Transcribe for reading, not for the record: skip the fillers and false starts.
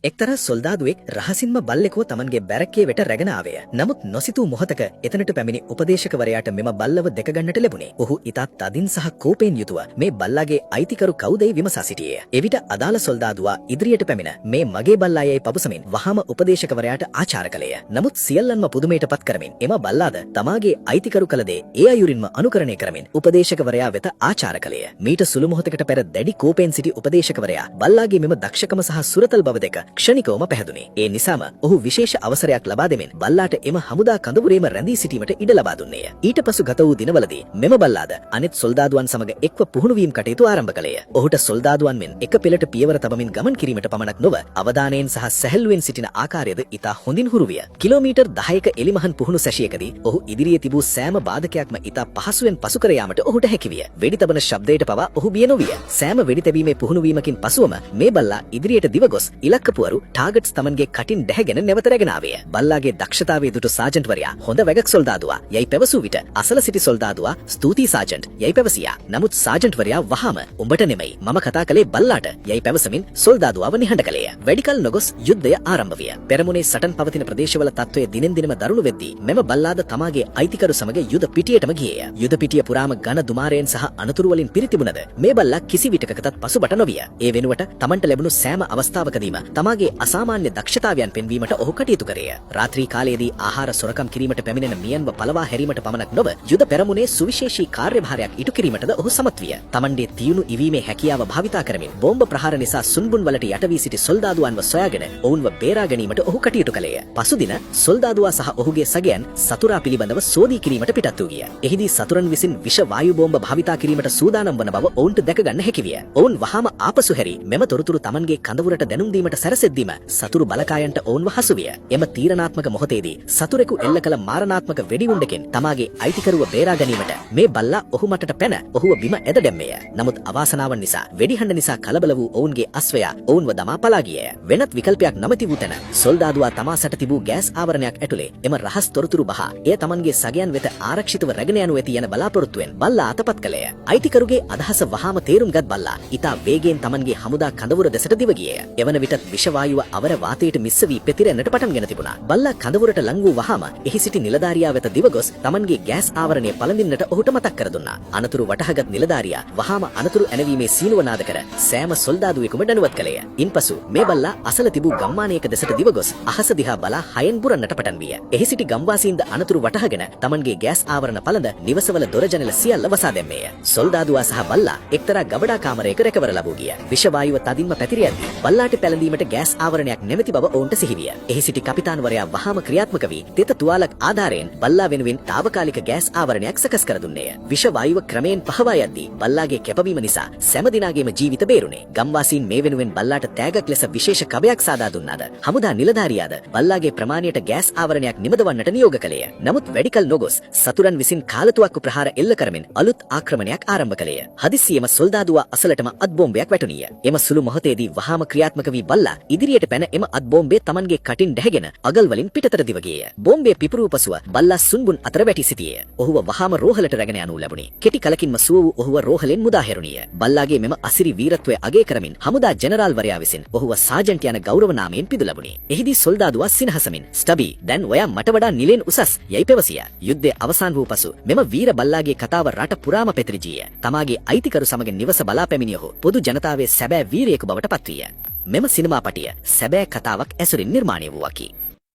එක්තරා සොල්දාදුවෙක් රහසින්ම බල්ලෙකුව තමන්ගේ බැරක්කේ වෙට රැගෙන ආවය. නමුත් නොසිතූ මොහොතක එතනට පැමිණි උපදේශකවරයාට මෙම බල්ලව දැකගන්නට ලැබුණේ. ඔහු ඉතාත් තදින් සහ කෝපයෙන් යුතුව මේ බල්ලාගේ අයිතිකරු කවුදයි විමසා සිටියේය. එවිට අදාළ සොල්දාදුවා ඉදිරියට පැමිණ මේ මගේ බල්ලායයි පවසමින් වහාම උපදේශකවරයාට ආචාර කළේය. නමුත් සියල්ලන්ම පුදුමයටපත් කරමින් එම බල්ලාද තමාගේ අයිතිකරු කළ දේ ඒ අයුරින්ම අනුකරණය කරමින් උපදේශකවරයා වෙත ආචාර කළේය. මීට සුළු මොහොතකට පෙර දැඩි කෝපයෙන් සිටි උපදේශකවරයා බල්ලාගේ මෙම දක්ෂකම සහ සුරතල් බව දෙක ක්ෂණිකවම පැහැදුනේ. ඒ නිසාම ඔහු විශේෂ අවසරයක් ලබා දෙමින් බල්ලාට එම හමුදා කඳවුරේම රැඳී සිටීමට ඉඩ ලබා දුන්නේය. ඊට පසු ගත වූ දිනවලදී මෙම බල්ලාද අනෙත් සොල්දාදුවන් සමග එක්ව පුහුණු වීම කටයුතු ආරම්භ කළේය. ඔහුට සොල්දාදුවන් මෙන් එක පෙළට පියවර තබමින් ගමන් කිරීමට පමණක් නොව අවධානයෙන් සහ සැහැල්ලුවෙන් සිටින ආකාරයද ඉතා හොඳින් හුරු විය. කිලෝමීටර් 10ක එලිමහන් පුහුණු සැසියකදී ඔහු ඉදිරියේ තිබූ සෑම බාධකයක්ම ඉතා පහසුවෙන් පසු කර යාමට ඔහුට හැකි විය. වෙඩි තබන ශබ්දයට පවා ඔහු බිය නොවිය. සෑම වෙඩි තැබීමේ පුහුණු වීමකින් පසුවම මේ බල්ලා ඉදිරියට දිව ගොස් ඉලක්ක පුවරු ටාගට්ස් තමන්ගේ කටින් දැහැගෙන නැවත රැගෙන ආවේය. බල්ලාගේ දක්ෂතාවයේ දුටු සාජන්ට්වරයා හොඳ වැගක් සොල්දාදුවා යයි පැවසූ විට අසල සිටි සොල්දාදුවා ස්තුතියි සාජන්ට් යයි පැවසියා. නමුත් සාජන්ට්වරයා වහාම උඹට නෙමෙයි මම කතා කළේ බල්ලාට යයි පැවසමින් සොල්දාදුවාව නිහඬ කළේය. වැඩිකල් නොගොස් යුද්ධය ආරම්භ විය. පෙරමුණේ සටන් පවතින ප්‍රදේශවල තත්ත්වය දිනෙන් දිනම දරුණු වෙද්දී මෙම බල්ලාද තමාගේ අයිතිකරු සමග යුද පිටියටම ගියේය. යුද පිටිය පුරාම ඝන දුමාරයෙන් සහ අනතුරු වලින් පිරිතිබුණද මේ බල්ලා කිසි විටකකටත් පසුබට නොවිය. ඒ වෙනුවට තමන්ට ලැබුණු සෑම අවස්ථාවකදීම තමාගේ අසාමාන්‍ය දක්ෂතාවයන් පෙන්වීමට ඔහු කටයුතු කරේය. රාත්‍රී කාලයේදී ආහාර සොරකම් කිරීමට පැමිණෙන මියන්ව පළවා හැරීමට පමණක් නොව යුද පෙරමුණේ සුවිශේෂී කාර්යභාරයක් ඉටු කිරීමටද ඔහු සමත් විය. තමන්ගේ තියුණු ඉවීමේ හැකියාව භාවිතා කරමින් බෝම්බ ප්‍රහාර නිසා සුන්බුන් වලට යට වී සිටි සොල්දාදුවන්ව සොයාගෙන ඔවුන්ව බේරා ගැනීමට ඔහු කටයුතු කළේය. පසුදින සොල්දාදුවා සහ ඔහුගේ සගයන් සතුරා පිළිබඳව සෝදී කිරීමට පිටත් වූ ගිය. එහිදී සතුරන් විසින් විෂ වායු බෝම්බ භාවිතා කිරීමට සූදානම් වන බව ඔවුන්ට දැක ගන්න හැකි විය. ඔවුන් වහාම ආපසු හැරි මෙම තොරතුරු තමන්ගේ කඳවුරට දැනුම් දීමට සැරසෙද්දීම සතුරු බලකායන්ට ඔවුන්ව හසු විය. එම තීරණාත්මක මොහොතේදී සතුරෙකු එල්ල කළ මාරණාත්මක වෙඩිගුණ්ඩකින් තමාගේ අයිතිකරුව බේරා ගැනීමට මේ බල්ලා ඔහු මතට පැන ඔහුව බිම ඇද දැම්මේය. නමුත් අවාසනාවන් නිසා වෙඩිහඬ නිසා කලබල වූ ඔවුන්ගේ අස්වැයා ඔවුන්ව දමා පලා ගියේය. වෙනත් විකල්පයක් නොමැති වූ තැන සොල්දාදුවා තමා සැට තිබූ ගෑස් ආවරණයක් ඇතුලේ එම රහස් තොරතුරු බහා එය තමන්ගේ සගයන් වෙත ආරක්ෂිතව රැගෙන යනු ඇති යන බලාපොරොත්තුවෙන් බල්ලා අතපත් කළේය. අයිතිකරුගේ අදහස වහාම තේරුම්ගත් බල්ලා ඉතා වේගයෙන් තමන්ගේ හමුදා කඳවුර දෙසට දිව ගියේය. එවන විටත් විෂ වායුව අවර වාතයට මිස්ස වී පෙතිරෙන්නට පටන් ගෙන තිබුණා. බල්ලා කඳවුරට ලං වූ වහාම එහි සිටි නිලධාරියා වෙත දිව ගොස් තමන්ගේ ගෑස් ආවරණය පළඳින්නට ඔහුට මතක් කර දුන්නා. අනතුරු වටහාගත් නිලධාරියා වහාම අනතුරු ඇනවීමේ සීනුව නාද කර සෑම සොල්දාදුවෙකුම දැනුවත් කළේය. ඉන්පසු මේ බල්ලා අසල තිබූ ගම්මානයක දෙසට දිව ගොස් අහස දිහා බලා හයෙන් බුරන්නට පටන් විය. එහි සිටි ගම්වාසීන්ද අනතුරු වටහාගෙන තමන්ගේ ගෑස් ආවරණ පළඳ නිවසවල දොර ජනෙල සියල්ල වසා දැම්මේය. සොල්දාදුවා සහ බල්ලා එක්තරා ගබඩා කාමරයක රැකවර ලැබූ ගිය. විෂ වායුව තදින්ම පැතිර යද්දී බල්ලාට පැලඳීමට ගෑස් ආවරණයක් නැමැති බව ඔවුන්ට සිහිවිය. එහි සිටි කපිතාන්වරයා වහාම ක්‍රියාත්මක වී තෙත තුවාලක් ආධාරයෙන් බල්ලා වෙනුවෙන් තාවකාලික ගෑස් ආවරණයක් සකස් කර දුන්නේය. විෂ වායුව ක්‍රමයෙන් පහවා යද්දී බල්ලාගේ කැපවීම නිසා සෑම දිනාගේම ජීවිත බේරුණේ. ගම්වාසීන් මේ වෙනුවෙන් බල්ලාට තෑගක් ලෙස විශේෂ කබයක් සාදා දුන්නාද හමුදා නිලධාරියාද බල්ලාගේ ප්‍රමාණයට ගෑස් ආවරණයක් නිමදවන්නට නියෝග කළේය. නමුත් වැඩිකල් නොගොස් සතුරන් විසින් කාලතුවක්කු ප්‍රහාර එල්ල කරමින් අලුත් ආක්‍රමණයක් ආරම්භ කළේය. හදිස්සියෙම සොල්දාදුවා අසලටම අත් බෝම්බයක් වැටුණිය. එම සුළු මොහොතේදී වහාම ක්‍රියාත්මක වී බල්ලා ඉදිරියට පැන එම අත් බෝම්බේ තමන්ගේ කටින් දැහැගෙන අගල් වලින් පිටතට දිව ගියේය. බෝම්බේ පිපුරූ පසුව බල්ලා සුන්බුන් අතර වැටි සිටියේය. ඔහුව වහාම රෝහලට රැගෙන යනු ලැබුණේ. කෙටි කලකින්ම සුව වූ ඔහුව රෝහලෙන් මුදා හැරුණිය. බල්ලාගේ මෙම අසිරි වීරත්වය අගය කරමින් හමුදා ජෙනරාල්වරයා විසින් ඔහුව සාජන්ට් යන ගෞරව නාමයෙන් පිදු ලැබුණේ. එහිදී සොල්දාදුවා සිනහසමින් ස්ටබි දැන් ඔයා මට වඩා නිලෙන් උසස් යයි පැවසියා. යුද්ධය අවසන් වූ පසු මෙම වීර බල්ලාගේ කතාව රට පුරාම පැතිරී ගිය. තමාගේ අයිතිකරු සමග නිවස බලා පැමිණිය ඔහු පොදු ජනතාවේ සැබෑ වීරයෙකු බවට පත්විය. මෙම සිනමාපටිය සැබෑ කතාවක් ඇසුරින් නිර්මාණය වූවකි.